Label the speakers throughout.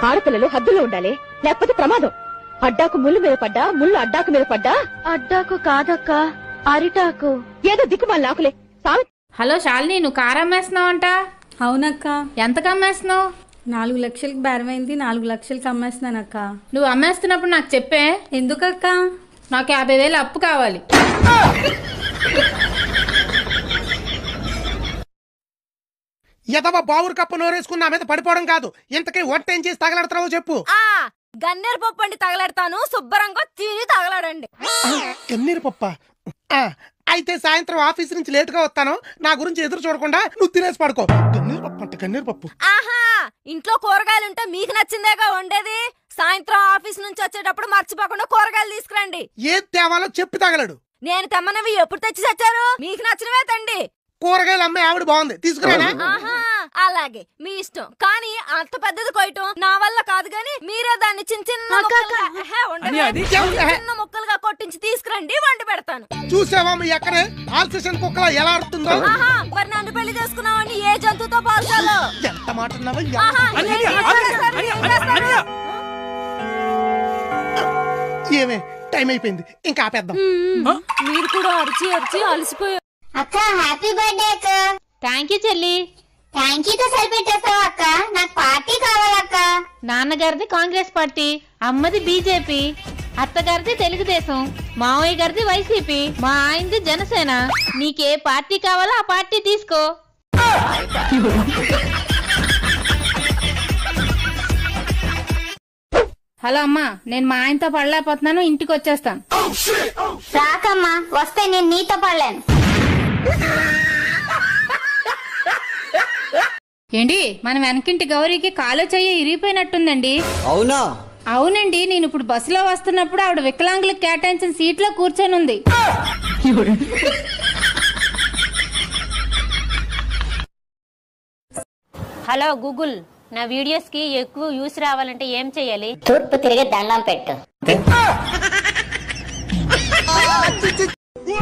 Speaker 1: ఆడపిల్లలు హద్దులో ఉండాలి, లేకపోతే ప్రమాదం. అడ్డాకు ముళ్ళు మీద పడ్డా, ముళ్ళు అడ్డాకు మీద పడ్డా.
Speaker 2: అడ్డాకు కాదక్క, అరిటాకు.
Speaker 1: ఏదో దిక్కుమాలి నాకులే.
Speaker 3: హలో శాలిని, నువ్వు కారు అమ్మేస్తున్నావంట?
Speaker 4: అవునక్క.
Speaker 3: ఎంతకు అమ్మేస్తున్నావు?
Speaker 4: 4 లక్షలకి బేరమైంది, 4 లక్షలకి అమ్మేస్తున్నానక్క.
Speaker 3: నువ్వు అమ్మేస్తున్నప్పుడు నాకు చెప్పే.
Speaker 4: ఎందుకక్క?
Speaker 3: నాకు 50,000 అప్పు కావాలి.
Speaker 5: ఎదవ బావురు కప్పు నోరేసుకున్న మీద పడిపోవడం కాదు, ఇంతకీ వంట ఏం చేసి తగలెడతావో చెప్పు.
Speaker 2: గన్నేరు పప్పు అండి తగలెడతాను, శుభ్రంగా తిని తగలడండి.
Speaker 5: గన్నేరు పప్ప? అయితే సాయంత్రం ఆఫీస్ నుంచి లేట్ గా వస్తాను, నా గురించి ఎదురు చూడకుండా నువ్వు తినేసి పడుకో. గన్నేరు పప్పు అంటే గన్నేరు పప్పు.
Speaker 2: ఆహా, ఇంట్లో కూరగాయలుంటే మీకు నచ్చిందేగా వండేది. సాయంత్రం ఆఫీస్ నుంచి వచ్చేటప్పుడు మర్చిపోకుండా కూరగాయలు తీసుకురండి.
Speaker 5: ఏది తేవాలో చెప్పి తగలడు.
Speaker 2: నేను తెమ్మనవి ఎప్పుడు తెచ్చి తెచ్చారు? మీకు నచ్చినవే తండి.
Speaker 5: కూరగాయలు అమ్మే ఆవిడ బాగుంది, తీసుకురానా?
Speaker 2: అలాగే, మీ ఇష్టం. కానీ అంత పెద్దది కొయ్యటం నా వల్ల కాదు గాని, మీరే దాన్ని చిన్న చిన్న ముక్కలుగా కొట్టించి తీసుకురండి, వండి పెడతాను.
Speaker 5: చూసావా మీ ఎక్కడే ఆల్సేషన్ కుక్కలా ఎలా ఆడుతుందో?
Speaker 2: మరి నన్ను పెళ్లి చేసుకున్నావని ఏ జంతువుతో పాల్చాలో?
Speaker 5: ఎంత మాట అన్నావా? ఏమే టైం అయిపోయింది, ఇంకా ఆపేద్దాం.
Speaker 2: మీరు కూడా అరిచి అరిచి అలసిపోయారు.
Speaker 6: అక్క హ్యాపీ బర్త్డే అక్క.
Speaker 3: థ్యాంక్ యూ చెల్లి.
Speaker 6: థ్యాంక్ యూ తో సరిపెట్టేస్తావా అక్క? నాకు పార్టీ కావాలక్క.
Speaker 3: నాన్నగారిది కాంగ్రెస్ పార్టీ, అమ్మది బీజేపీ, అత్తగారిది తెలుగుదేశం, మావయ్య గారిది వైసీపీ, మా ఆయనది జనసేన. నీకే పార్టీ కావాలో ఆ పార్టీ తీసుకో. హలో అమ్మా, నేను మా ఆయనతో పడలేకపోతున్నాను, ఇంటికి వచ్చేస్తాను.
Speaker 6: రాకమ్మా, వస్తే నేను నీతో పడలేను.
Speaker 3: ఏంటి, మన వెనకింటి గౌరీకి కాలు చెయ్యి ఇరిగిపోయినట్టుందండి.
Speaker 7: అవునా?
Speaker 3: అవునండి, నేను ఇప్పుడు బస్సులో వస్తున్నప్పుడు ఆవిడ వికలాంగులకు కేటాయించిన సీట్లో కూర్చొని ఉంది.
Speaker 8: హలో గూగుల్, నా వీడియోస్ కి ఎక్కువ వ్యూస్ రావాలంటే ఏం చెయ్యాలి?
Speaker 6: తూర్పు తిరిగి దండం పెట్టు.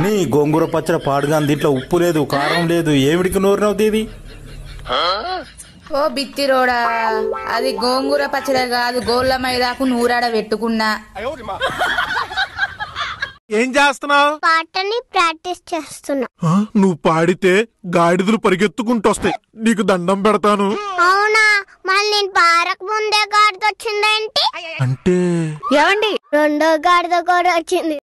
Speaker 9: నీ గోంగూర పచ్చడి పాడుగా, దీంట్లో ఉప్పు లేదు, కారం లేదు, ఏమిడికి నోరు నవ్వుతీది?
Speaker 10: ఓ బిత్తిరోడా, అది గోంగూర పచ్చడి కాదు, గోళ్ళ మైదాకు నూరాడ పెట్టుకున్నా.
Speaker 5: ఏం చేస్తున్నావు?
Speaker 6: పాటని ప్రాక్టీస్ చేస్తున్నా.
Speaker 5: నువ్వు పాడితే గాడిదలు పరిగెత్తుకుంటూ వస్తాయి, నీకు దండం పెడతాను.
Speaker 6: అవునా? మళ్ళీ నేను పారకు ముందే గాడిద వచ్చిందేంటి?
Speaker 5: అంటే
Speaker 6: ఏమండి, రెండో గాడిద కూడా వచ్చింది.